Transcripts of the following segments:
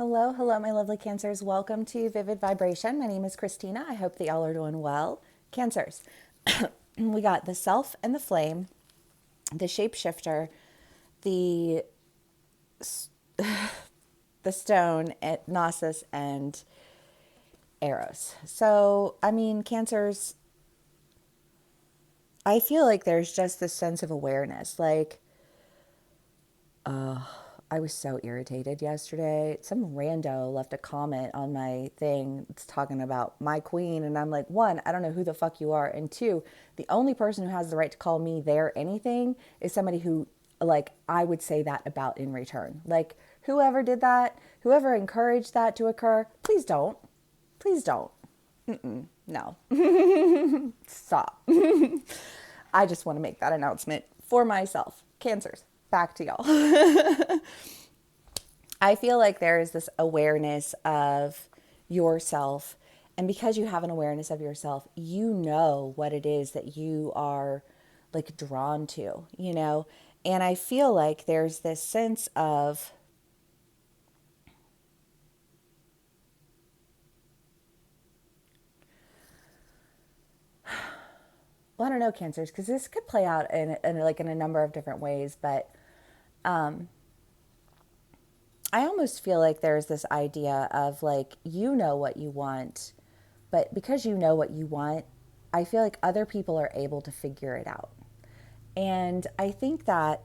Hello, hello, my lovely Cancers. Welcome to Vivid Vibration. My name is Christina. I hope that y'all are doing well. Cancers, we got the self and the flame, the shapeshifter, the the stone, Gnosis, and Eros. So, I mean, Cancers, I feel like there's just this sense of awareness. I was so irritated yesterday. Some rando left a comment on my thing. It's talking about my queen. And I'm like, one, I don't know who the fuck you are. And two, the only person who has the right to call me their anything is somebody who, like, I would say that about in return. Like, whoever did that, whoever encouraged that to occur, please don't. Please don't. No. Stop. I just want to make that announcement for myself. Cancers, back to y'all. I feel like there is this awareness of yourself. And because you have an awareness of yourself, you know what it is that you are like drawn to, you know? And I feel like there's this sense of, well, I don't know, cancers, because this could play out in a number of different ways, but I almost feel like there's this idea of like, you know what you want, but because you know what you want, I feel like other people are able to figure it out. And I think that,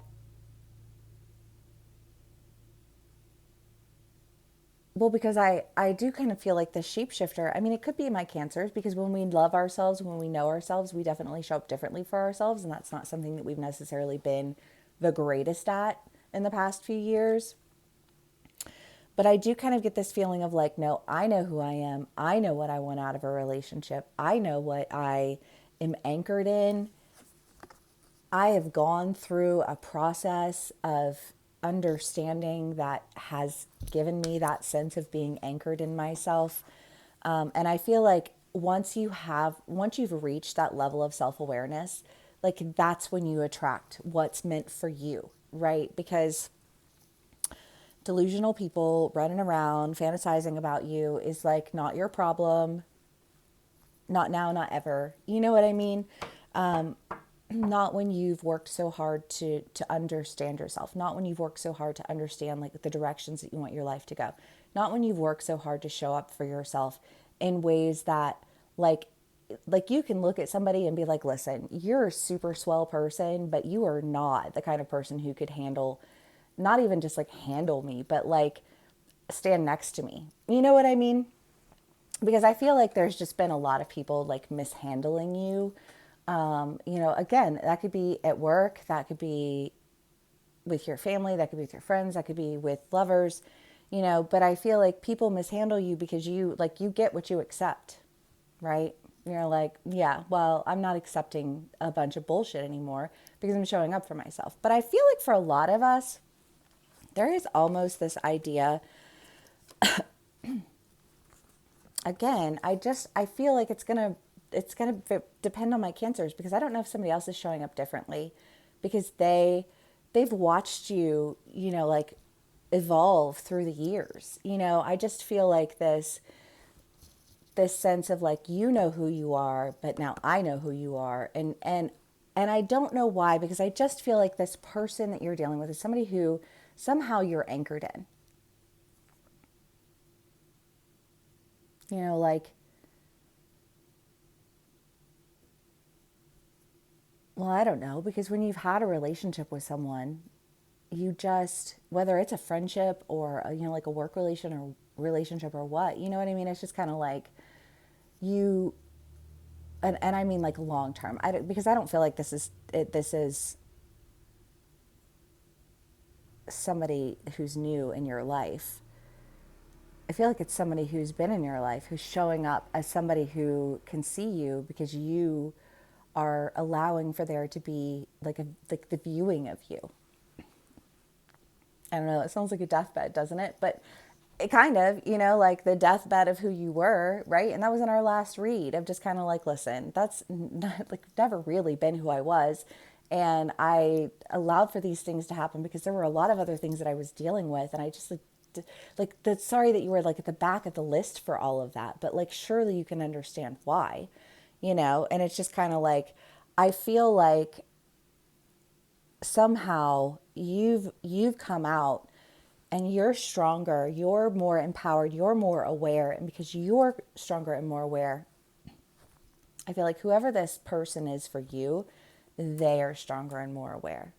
well, because I do kind of feel like the shapeshifter, I mean, it could be my cancers because when we love ourselves, when we know ourselves, we definitely show up differently for ourselves. And that's not something that we've necessarily been the greatest at in the past few years. But I do kind of get this feeling of like, no, I know who I am. I know what I want out of a relationship. I know what I am anchored in. I have gone through a process of understanding that has given me that sense of being anchored in myself. And I feel like once you've reached that level of self awareness, like that's when you attract what's meant for you, right? Because delusional people running around fantasizing about you is like not your problem, not now, not ever. You know what I mean? Not when you've worked so hard to understand yourself, not when you've worked so hard to understand like the directions that you want your life to go, not when you've worked so hard to show up for yourself in ways that like you can look at somebody and be like, listen, you're a super swell person, but you are not the kind of person who could handle, not even just like handle me, but like stand next to me. You know what I mean? Because I feel like there's just been a lot of people like mishandling you. You know, again, that could be at work, that could be with your family, that could be with your friends, that could be with lovers, you know, but I feel like people mishandle you because you get what you accept, right? You're like, yeah, well, I'm not accepting a bunch of bullshit anymore because I'm showing up for myself. But I feel like for a lot of us, there is almost this idea, again, I feel like it's going to depend on my cancers because I don't know if somebody else is showing up differently because they've watched you, you know, like evolve through the years. You know, I just feel like this sense of like, you know who you are, but now I know who you are. And I don't know why, because I just feel like this person that you're dealing with is somebody who somehow you're anchored in. You know, like, well, I don't know, because when you've had a relationship with someone, you just, whether it's a friendship or you know, like a work relationship or what, you know what I mean? It's just kind of like you, and I mean like long term. Because I don't feel like this is somebody who's new in your life. I feel like it's somebody who's been in your life, who's showing up as somebody who can see you because you are allowing for there to be like the viewing of you. I don't know, it sounds like a deathbed, doesn't it? But it kind of, you know, like the deathbed of who you were, right? And that was in our last read of just kind of like, listen, that's not, like never really been who I was. And I allowed for these things to happen because there were a lot of other things that I was dealing with. And I just like like the sorry that you were like at the back of the list for all of that, but like surely you can understand why, you know? And it's just kind of like I feel like somehow you've come out and you're stronger, you're more empowered, you're more aware, and because you're stronger and more aware, I feel like whoever this person is for you, they are stronger and more aware.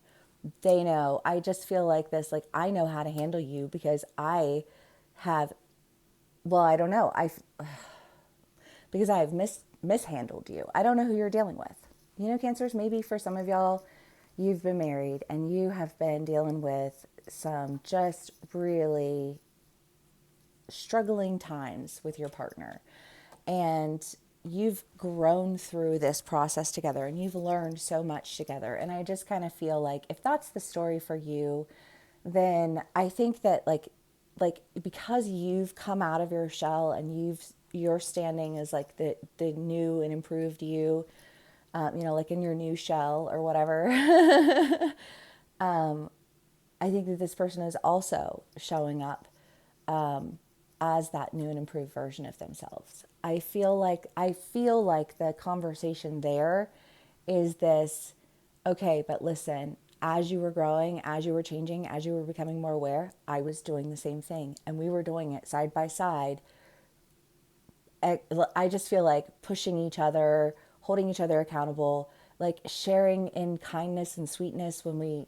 They know. I just feel like this, like I know how to handle you because I have, well, I don't know. Because I have mishandled you. I don't know who you're dealing with. You know, cancers, maybe for some of y'all, you've been married and you have been dealing with some just really struggling times with your partner. And you've grown through this process together and you've learned so much together. And I just kind of feel like if that's the story for you, then I think that like because you've come out of your shell and you're standing as like the new and improved you, you know, like in your new shell or whatever. I think that this person is also showing up as that new and improved version of themselves. I feel like the conversation there is this, okay, but listen, as you were growing, as you were changing, as you were becoming more aware, I was doing the same thing and we were doing it side by side. I just feel like pushing each other, holding each other accountable, like sharing in kindness and sweetness when we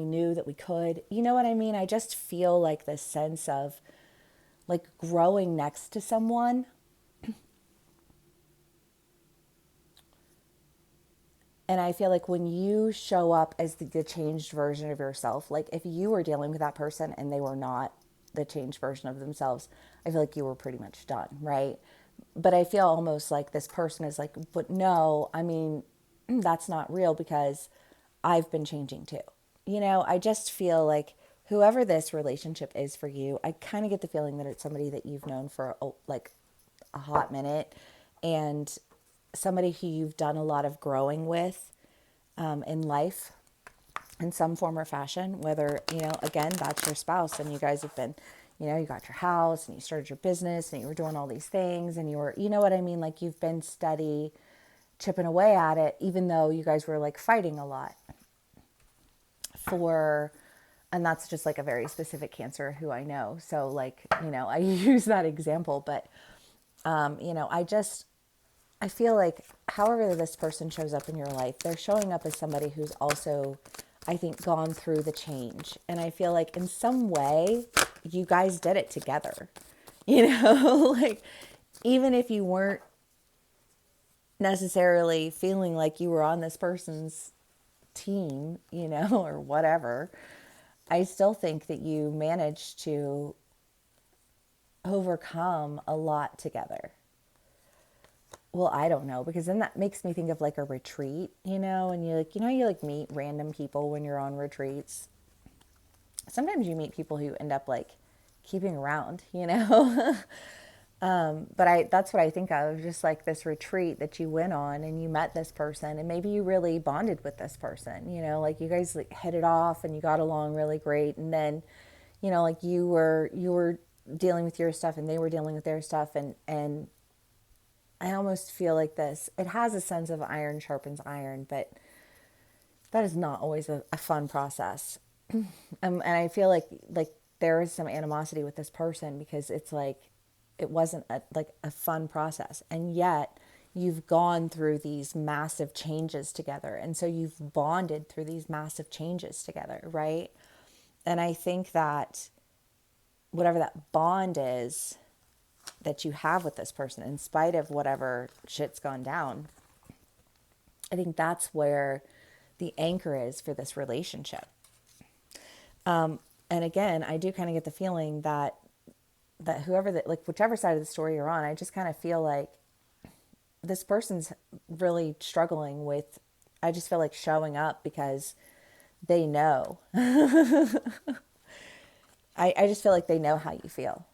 knew that we could. You know what I mean? I just feel like this sense of like growing next to someone. And I feel like when you show up as the changed version of yourself, like if you were dealing with that person and they were not the changed version of themselves, I feel like you were pretty much done, right? But I feel almost like this person is like, but no, I mean, that's not real because I've been changing too. You know, I just feel like whoever this relationship is for you, I kind of get the feeling that it's somebody that you've known for like a hot minute and somebody who you've done a lot of growing with in life in some form or fashion, whether, you know, again, that's your spouse and you guys have been, you know, you got your house and you started your business and you were doing all these things and you were, you know what I mean? Like you've been steady chipping away at it, even though you guys were like fighting a lot for, and that's just like a very specific cancer who I know. So like, you know, I use that example, but, you know, I feel like however this person shows up in your life, they're showing up as somebody who's also, I think, gone through the change. And I feel like in some way, you guys did it together. You know, like even if you weren't necessarily feeling like you were on this person's team, you know, or whatever, I still think that you managed to overcome a lot together. Well, I don't know, because then that makes me think of like a retreat, you know, and you like, you know, you like meet random people when you're on retreats. Sometimes you meet people who end up like keeping around, you know. But that's what I think of, just like this retreat that you went on and you met this person and maybe you really bonded with this person, you know, like you guys like hit it off and you got along really great. And then, you know, like you were dealing with your stuff and they were dealing with their stuff and I almost feel like this. It has a sense of iron sharpens iron, but that is not always a fun process. And I feel like there is some animosity with this person because it's like it wasn't like a fun process, and yet you've gone through these massive changes together, and so you've bonded through these massive changes together, right? And I think that whatever that bond is that you have with this person, in spite of whatever shit's gone down, I think that's where the anchor is for this relationship. And again, I do kind of get the feeling that whoever that like whichever side of the story you're on, I just kind of feel like this person's really struggling with. I just feel like showing up because they know. I just feel like they know how you feel.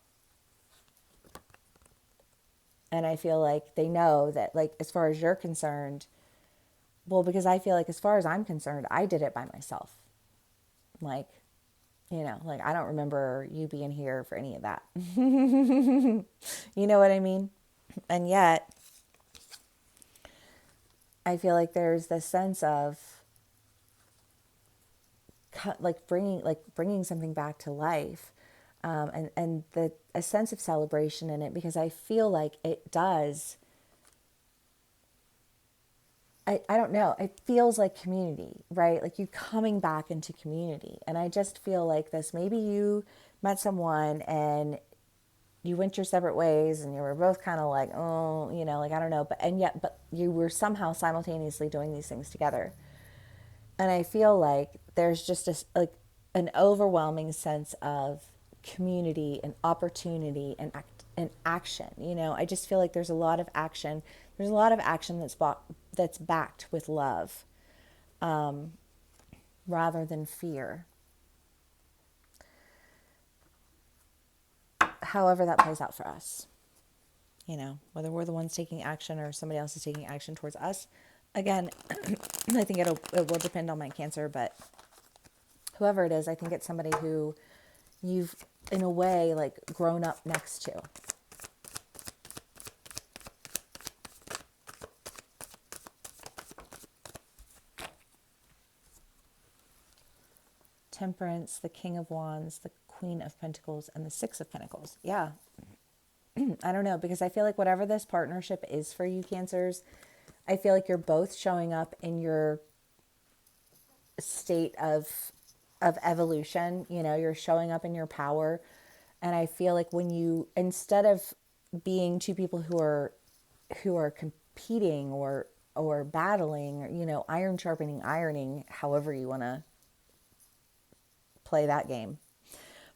And I feel like they know that, like, as far as you're concerned, well, because I feel like, as far as I'm concerned, I did it by myself. Like, Like I don't remember you being here for any of that. You know what I mean? And yet, I feel like there's this sense of bringing something back to life, and the a sense of celebration in it, because I feel like it does. I don't know. It feels like community, right? Like you coming back into community. And I just feel like this. Maybe you met someone and you went your separate ways and you were both kind of like, oh, like I don't know. But you were somehow simultaneously doing these things together. And I feel like there's just like an overwhelming sense of community and opportunity and action. I just feel like there's a lot of action. There's a lot of action that's backed with love, rather than fear. However that plays out for us, whether we're the ones taking action or somebody else is taking action towards us. Again, I think it will depend on my Cancer, but whoever it is, I think it's somebody who you've, in a way, like grown up next to. Temperance, the King of Wands, the Queen of Pentacles, and the Six of Pentacles. Yeah. I don't know, because I feel like whatever this partnership is for you, Cancers, I feel like you're both showing up in your state of evolution. You're showing up in your power. And I feel like when you, instead of being two people who are competing or battling, or iron sharpening ironing, however you want to play that game.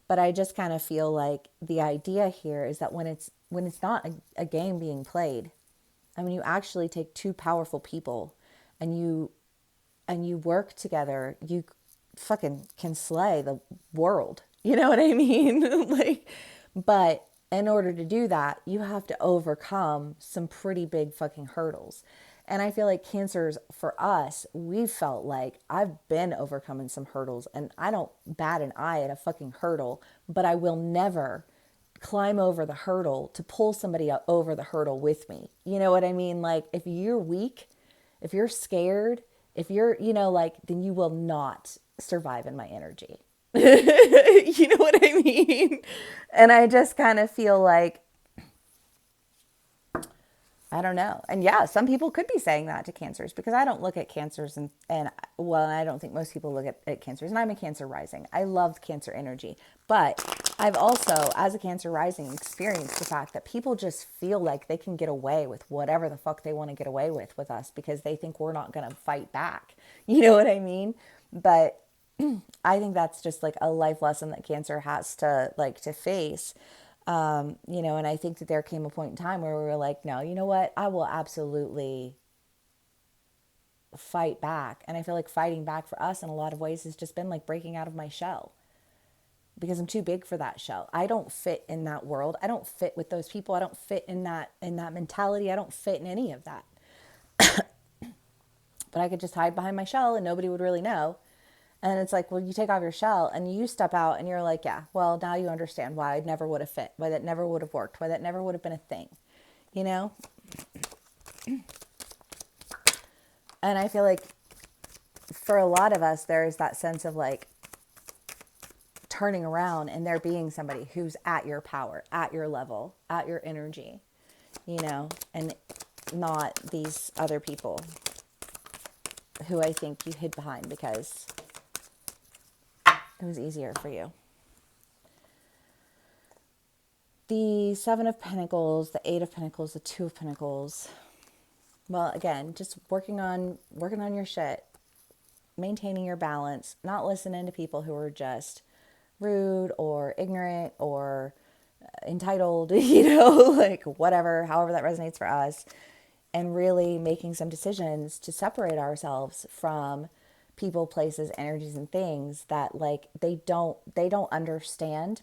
But I just kind of feel like the idea here is that when it's not a game being played, I mean, you actually take two powerful people and you work together, you fucking can slay the world. You know what I mean? Like, but in order to do that, you have to overcome some pretty big fucking hurdles. And I feel like Cancers, for us, we've felt like I've been overcoming some hurdles, and I don't bat an eye at a fucking hurdle, but I will never climb over the hurdle to pull somebody over the hurdle with me. You know what I mean? Like, if you're weak, if you're scared, if you're, like, then you will not survive in my energy. You know what I mean? And I just kind of feel like, I don't know. And yeah, some people could be saying that to Cancers, because I don't look at Cancers and well, I don't think most people look at Cancers. And I'm a Cancer rising. I love Cancer energy. But I've also, as a Cancer rising, experienced the fact that people just feel like they can get away with whatever the fuck they want to get away with us, because they think we're not going to fight back. You know what I mean? But I think that's just like a life lesson that Cancer has to face. And I think that there came a point in time where we were like, no, you know what? I will absolutely fight back. And I feel like fighting back for us in a lot of ways has just been like breaking out of my shell, because I'm too big for that shell. I don't fit in that world. I don't fit with those people. I don't fit in that mentality. I don't fit in any of that. But I could just hide behind my shell and nobody would really know. And it's like, well, you take off your shell and you step out and you're like, yeah, well, now you understand why I never would have fit, why that never would have worked, why that never would have been a thing, you know? And I feel like for a lot of us, there is that sense of like turning around and there being somebody who's at your power, at your level, at your energy, and not these other people who I think you hid behind because it was easier for you. The Seven of Pentacles, the Eight of Pentacles, the Two of Pentacles. Well, again, just working on your shit, maintaining your balance, not listening to people who are just rude or ignorant or entitled, like whatever, however that resonates for us, and really making some decisions to separate ourselves from people, places, energies, and things that like they don't understand.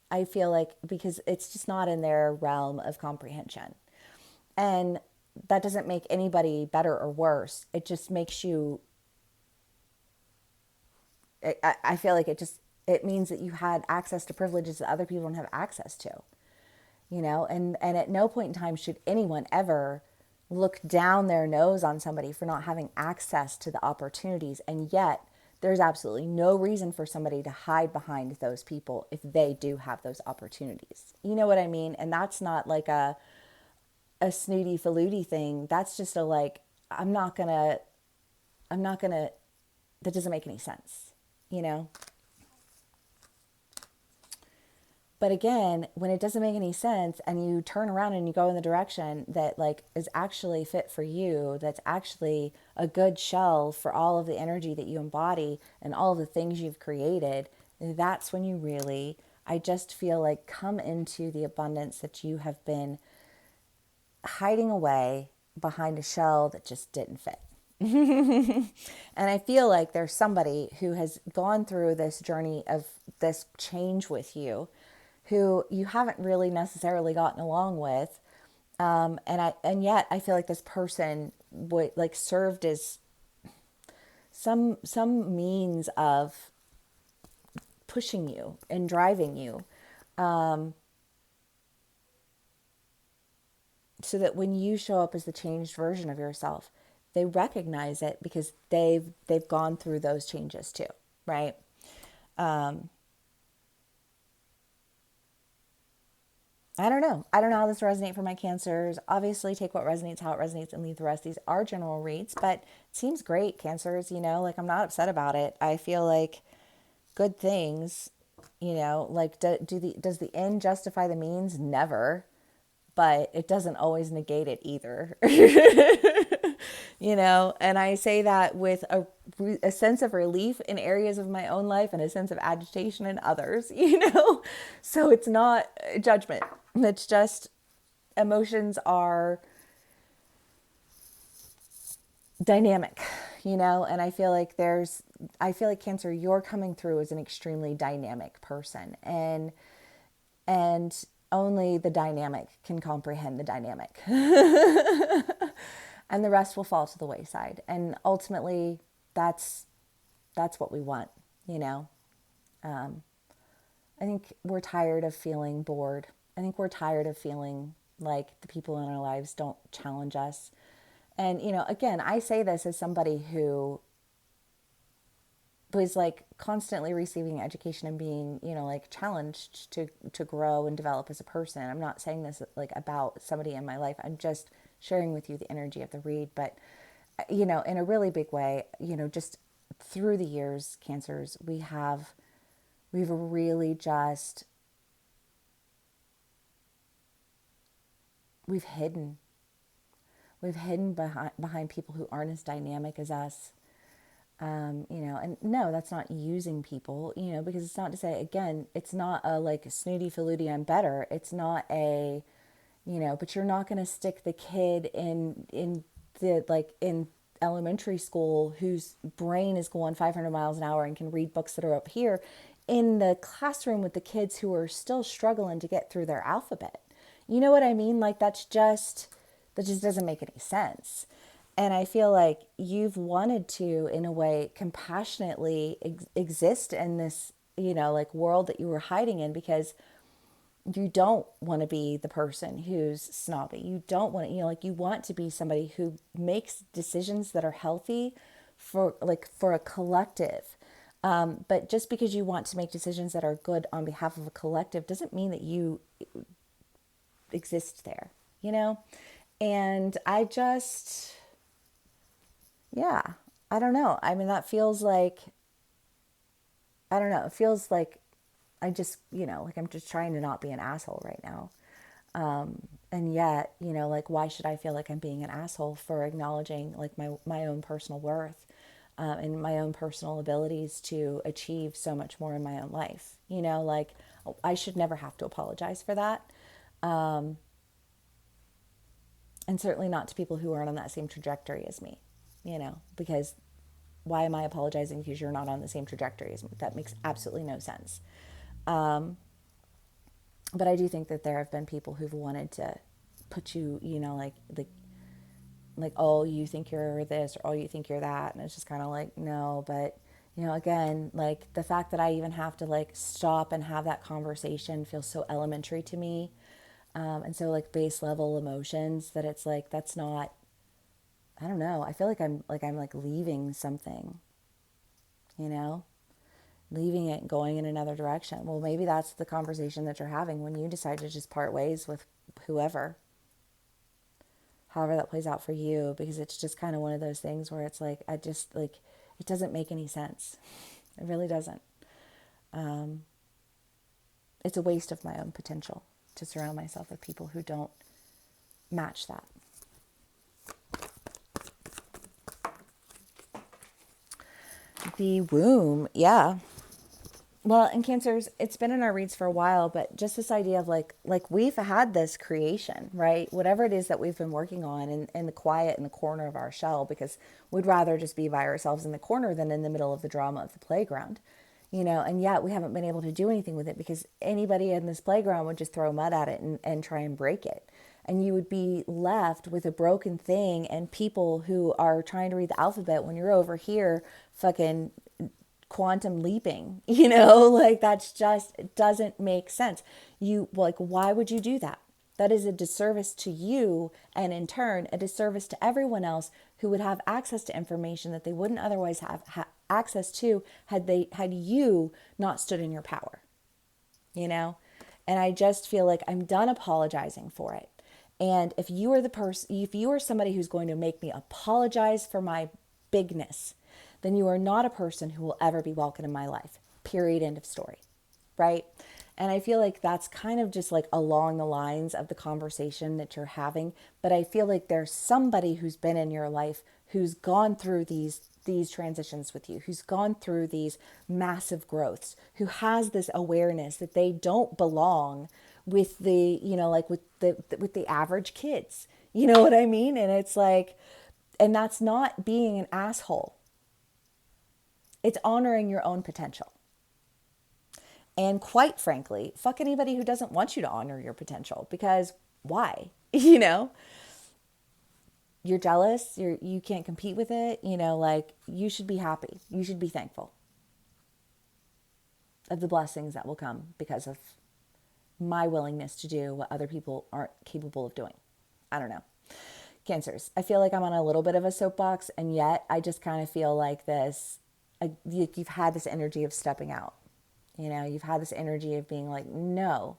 I feel like because it's just not in their realm of comprehension. And that doesn't make anybody better or worse. It just makes you I feel like it means that you had access to privileges that other people don't have access to, you know, and at no point in time should anyone ever look down their nose on somebody for not having access to the opportunities. And yet there's absolutely no reason for somebody to hide behind those people if they do have those opportunities. You know what I mean? And that's not like a snooty faluty thing. That's just a like, I'm not gonna, that doesn't make any sense, you know? But again, when it doesn't make any sense and you turn around and you go in the direction that like is actually fit for you, that's actually a good shell for all of the energy that you embody and all of the things you've created, that's when you really, I just feel like, come into the abundance that you have been hiding away behind a shell that just didn't fit. And I feel like there's somebody who has gone through this journey of this change with you who you haven't really necessarily gotten along with. And yet I feel like this person would like served as some means of pushing you and driving you, so that when you show up as the changed version of yourself, they recognize it because they've gone through those changes too, right? I don't know. I don't know how this resonates for my cancers. Obviously, take what resonates, how it resonates, and leave the rest. These are general reads, but it seems great, cancers. You know, like I'm not upset about it. I feel like good things, you know, like does the end justify the means? Never, but it doesn't always negate it either. You know, and I say that with a sense of relief in areas of my own life and a sense of agitation in others, you know? So it's not judgment. It's just emotions are dynamic, you know? And I feel like Cancer, you're coming through as an extremely dynamic person. And only the dynamic can comprehend the dynamic. And the rest will fall to the wayside. And ultimately, that's that's what we want, you know. I think we're tired of feeling bored. I think we're tired of feeling like the people in our lives don't challenge us. And you know, again, I say this as somebody who was like constantly receiving education and being, you know, like challenged to grow and develop as a person. I'm not saying this like about somebody in my life. I'm just sharing with you the energy of the read, but you know, in a really big way, you know, just through the years, cancers, we've really just we've hidden. We've hidden behind people who aren't as dynamic as us. You know, and no, that's not using people, you know, because it's not to say, again, it's not a like snooty faluti, I'm better. It's not a, you know, but you're not going to stick the kid in the, like in elementary school whose brain is going 500 miles an hour and can read books that are up here in the classroom with the kids who are still struggling to get through their alphabet. You know what I mean? Like that just doesn't make any sense. And I feel like you've wanted to, in a way, compassionately exist in this, you know, like world that you were hiding in because you don't want to be the person who's snobby. You don't want to, you know, like you want to be somebody who makes decisions that are healthy for a collective. But just because you want to make decisions that are good on behalf of a collective doesn't mean that you exist there, you know? And I just, yeah, I don't know. I mean, that feels like, I don't know, it feels like I just, you know, like I'm just trying to not be an asshole right now. And yet, you know, like, why should I feel like I'm being an asshole for acknowledging like my own personal worth, and my own personal abilities to achieve so much more in my own life? You know, like I should never have to apologize for that. And certainly not to people who aren't on that same trajectory as me, you know, because why am I apologizing because you're not on the same trajectory as me? That makes absolutely no sense. But I do think that there have been people who've wanted to put you, you know, like, oh, you think you're this or oh, you think you're that. And it's just kind of like, no, but Again, like the fact that I even have to like stop and have that conversation feels so elementary to me. And so like base level emotions that it's like, that's not, I don't know. I feel like I'm leaving something, you know, leaving it, going in another direction. Well, maybe that's the conversation that you're having when you decide to just part ways with whoever, however that plays out for you, because it's just kind of one of those things where it's like, I just like, it doesn't make any sense. It really doesn't. It's a waste of my own potential to surround myself with people who don't match that. The womb, yeah. Well, in Cancers, it's been in our reads for a while, but just this idea of like we've had this creation, right? Whatever it is that we've been working on in the quiet in the corner of our shell, because we'd rather just be by ourselves in the corner than in the middle of the drama of the playground, and yet we haven't been able to do anything with it because anybody in this playground would just throw mud at it and try and break it. And you would be left with a broken thing and people who are trying to read the alphabet when you're over here fucking quantum leaping, like that's just, it doesn't make sense. Like, why would you do that? That is a disservice to you, and in turn a disservice to everyone else who would have access to information that they wouldn't otherwise have access to had you not stood in your power, you know and I just feel like I'm done apologizing for it. And if you are somebody who's going to make me apologize for my bigness, then you are not a person who will ever be welcome in my life. Period. End of story. Right? And I feel like that's kind of just like along the lines of the conversation that you're having. But I feel like there's somebody who's been in your life who's gone through these transitions with you, who's gone through these massive growths, who has this awareness that they don't belong with with the average kids. You know what I mean? And it's like, and that's not being an asshole. It's honoring your own potential. And quite frankly, fuck anybody who doesn't want you to honor your potential, because why? You're jealous, you can't compete with it, like you should be happy. You should be thankful of the blessings that will come because of my willingness to do what other people aren't capable of doing. I don't know. Cancers. I feel like I'm on a little bit of a soapbox, and yet I just kind of feel like this, you've had this energy of stepping out. You've had this energy of being like, no,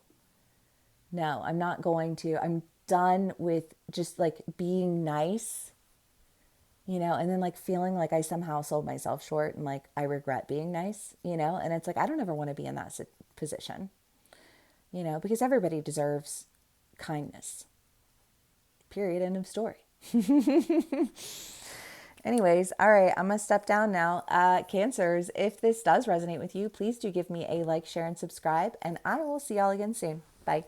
I'm not going to. I'm done with just like being nice, and then like feeling like I somehow sold myself short and like I regret being nice, and it's like, I don't ever want to be in that position, because everybody deserves kindness. Period. End of story. Anyways, all right, I'm going to step down now. Cancers, if this does resonate with you, please do give me a like, share, and subscribe, and I will see y'all again soon. Bye.